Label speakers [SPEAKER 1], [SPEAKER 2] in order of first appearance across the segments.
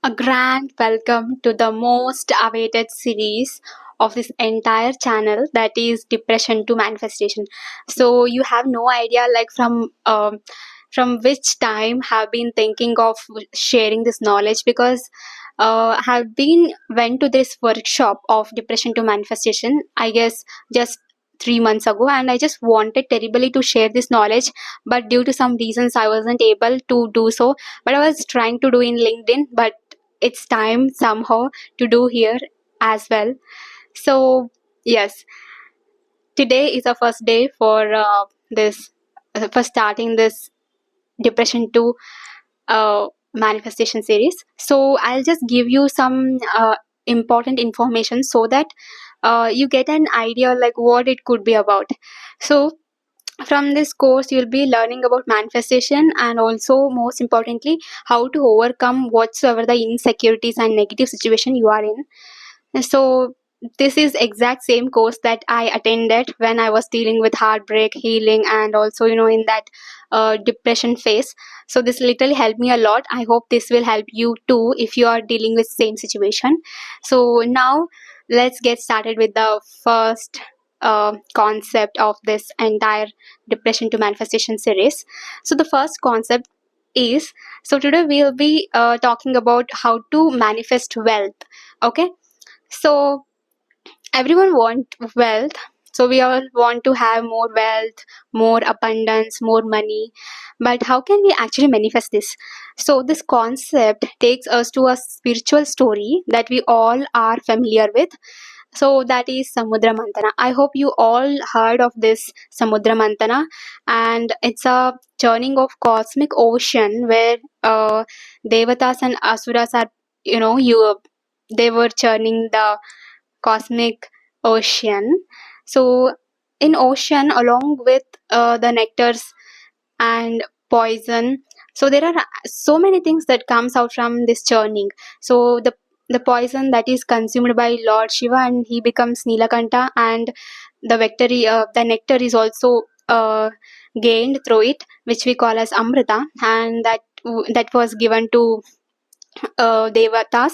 [SPEAKER 1] A grand welcome to the most awaited series of this entire channel, that is Depression to Manifestation. So you have no idea, like from which time have been thinking of sharing this knowledge, because have been went to this workshop of Depression to Manifestation, I guess just 3 months ago, and I just wanted terribly to share this knowledge, but due to some reasons I wasn't able to do so. But I was trying to do in LinkedIn, but it's time somehow to do here as well. So yes, today is the first day for this for starting this Depression to manifestation series. So I'll just give you some important information so that you get an idea like what it could be about. So from this course you'll be learning about manifestation, and also most importantly how to overcome whatsoever the insecurities and negative situation you are in. So this is exact same course that I attended when I was dealing with heartbreak healing, and also in that depression phase. So this literally helped me a lot. I hope this will help you too if you are dealing with same situation. So now let's get started with the first concept of this entire Depression to Manifestation series. So the first concept is, so today we'll be talking about how to manifest wealth. Okay, so everyone want wealth. So we all want to have more wealth, more abundance, more money. But how can we actually manifest this? So this concept takes us to a spiritual story that we all are familiar with. So that is Samudra Mantana. I hope you all heard of this Samudra Mantana, and it's a churning of cosmic ocean where devatas and asuras are, you they were churning the cosmic ocean. So in ocean, along with the nectars and poison, so there are so many things that comes out from this churning. So the poison that is consumed by Lord Shiva, and he becomes Nilakanta, and the nectar is also gained through it, which we call as Amrita, and that was given to devatas.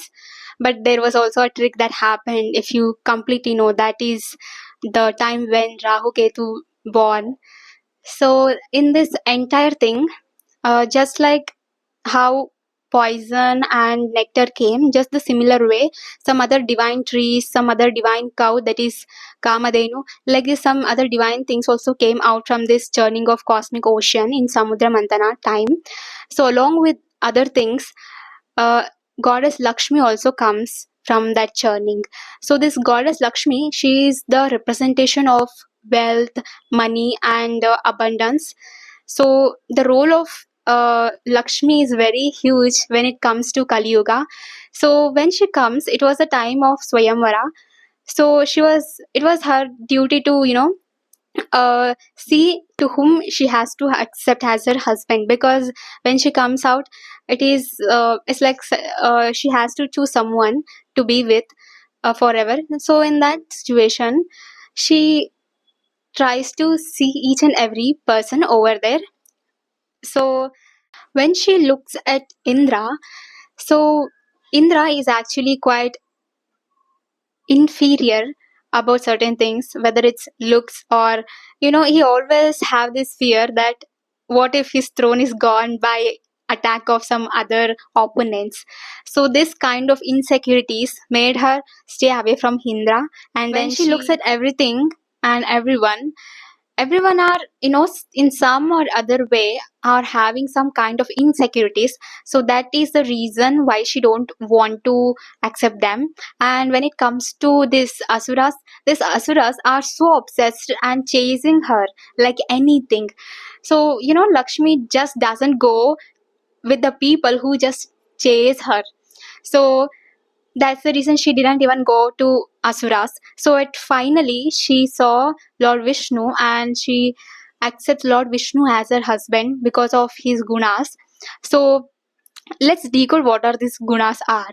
[SPEAKER 1] But there was also a trick that happened, if you completely know, that is the time when Rahu Ketu born. So in this entire thing, just like how poison and nectar came, just the similar way some other divine trees, some other divine cow, that is Kamadhenu, like this, some other divine things also came out from this churning of cosmic ocean in Samudra Mantana time. So along with other things, uh, goddess Lakshmi also comes from that churning. So this goddess Lakshmi, she is the representation of wealth, money, and abundance. So the role of Lakshmi is very huge when it comes to Kali Yuga. So when she comes, it was the time of Swayamvara. So it was her duty to see to whom she has to accept as her husband, because when she comes out, it's like she has to choose someone to be with forever. So in that situation, she tries to see each and every person over there. So when she looks at Indra, so Indra is actually quite inferior about certain things, whether it's looks or, he always have this fear that what if his throne is gone by attack of some other opponents. So this kind of insecurities made her stay away from Indra. And when she looks at everything and everyone are, in some or other way are having some kind of insecurities. So that is the reason why she don't want to accept them. And when it comes to these asuras are so obsessed and chasing her like anything. So Lakshmi just doesn't go with the people who just chase her. So that's the reason she didn't even go to asuras. So finally she saw Lord Vishnu, and she accepts Lord Vishnu as her husband because of his gunas. So let's decode what are these gunas are.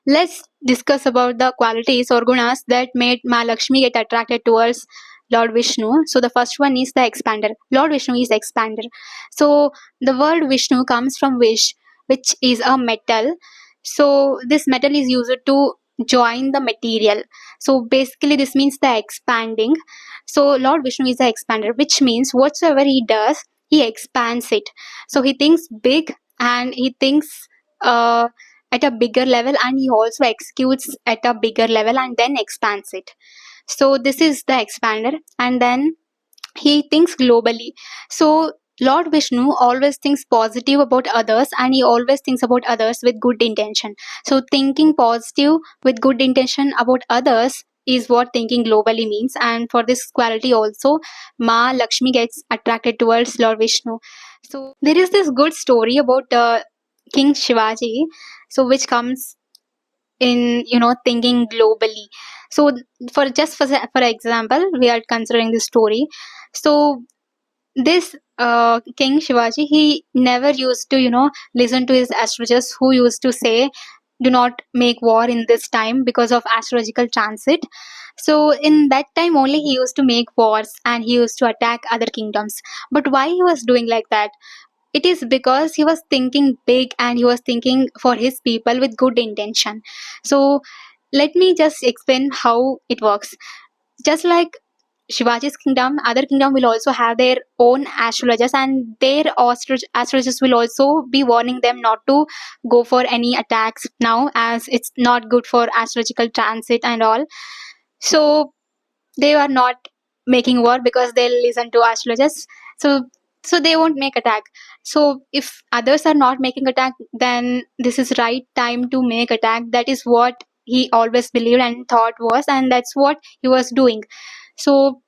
[SPEAKER 1] Let's discuss about the qualities or gunas that made Ma Lakshmi get attracted towards Lord Vishnu. So the first one is the expander. Lord Vishnu is the expander. So the word Vishnu comes from wish, which is a metal. So this metal is used to join the material. So basically this means the expanding. So Lord Vishnu is the expander, which means whatsoever he does, he expands it. So he thinks big, and he thinks uh, at a bigger level, and he also executes at a bigger level and then expands it. So this is the expander. And then he thinks globally. So Lord Vishnu always thinks positive about others, and he always thinks about others with good intention. So thinking positive with good intention about others is what thinking globally means. And for this quality also, Ma Lakshmi gets attracted towards Lord Vishnu. So there is this good story about King Shivaji, so which comes in, thinking globally. So for example, we are considering this story. So this King Shivaji, he never used to, listen to his astrologers who used to say, do not make war in this time because of astrological transit. So in that time only he used to make wars, and he used to attack other kingdoms. But why he was doing like that? It is because he was thinking big, and he was thinking for his people with good intention. So let me just explain how it works. Just like Shivaji's kingdom, other kingdom will also have their own astrologers, and their astrologers will also be warning them not to go for any attacks now, as it's not good for astrological transit and all. So they are not making war because they'll listen to astrologers. So they won't make attack. So if others are not making attack, then this is right time to make attack. That is what he always believed and thought was, and that's what he was doing. So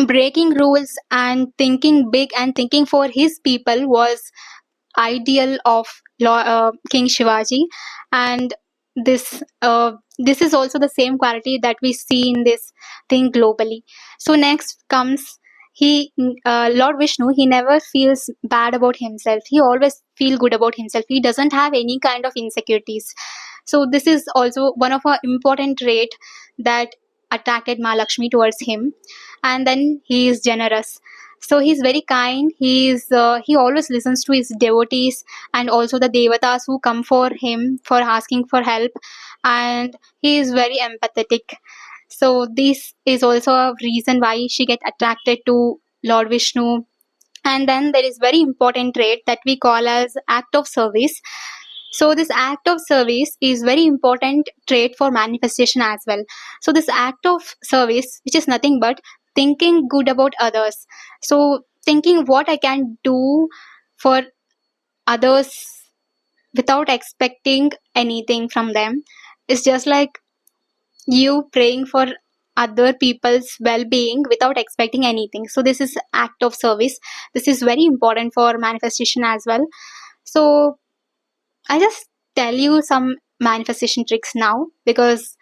[SPEAKER 1] breaking rules and thinking big and thinking for his people was ideal of King Shivaji. And this is also the same quality that we see in this thing globally. So next comes he Lord Vishnu. He never feels bad about himself. He always feel good about himself. He doesn't have any kind of insecurities. So this is also one of our important trait that attracted Mahalakshmi towards him. And then he is generous. So he's very kind. He always listens to his devotees and also the devatas who come for him for asking for help, and he is very empathetic. So this is also a reason why she get attracted to Lord Vishnu. And then there is very important trait that we call as act of service. So this act of service is very important trait for manifestation as well. So this act of service, which is nothing but thinking good about others. So thinking what I can do for others without expecting anything from them, is just like you praying for other people's well-being without expecting anything. So this is act of service. This is very important for manifestation as well. So I just tell you some manifestation tricks now, because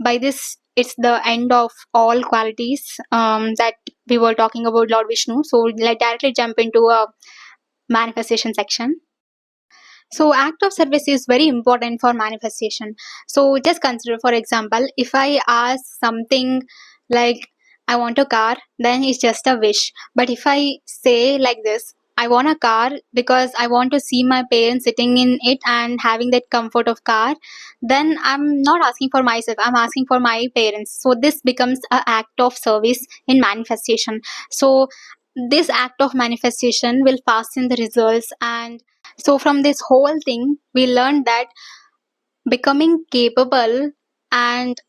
[SPEAKER 1] by this it's the end of all qualities that we were talking about Lord Vishnu. So let's directly jump into a manifestation section. So act of service is very important for manifestation. So just consider, for example, if I ask something like I want a car, then it's just a wish. But if I say like this, I want a car because I want to see my parents sitting in it and having that comfort of car, then I'm not asking for myself, I'm asking for my parents. So this becomes an act of service in manifestation. So this act of manifestation will fasten the results. And so from this whole thing we learned that becoming capable, and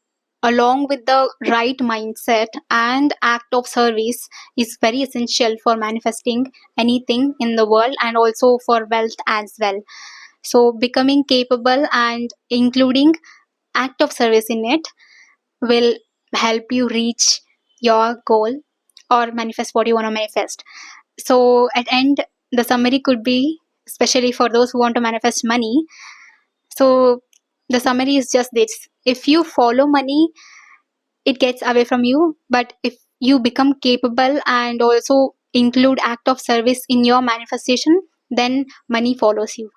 [SPEAKER 1] along with the right mindset and act of service, is very essential for manifesting anything in the world, and also for wealth as well. So becoming capable and including act of service in it will help you reach your goal or manifest what you want to manifest. So at end, the summary could be, especially for those who want to manifest money, so the summary is just this: if you follow money, it gets away from you. But if you become capable and also include act of service in your manifestation, then money follows you.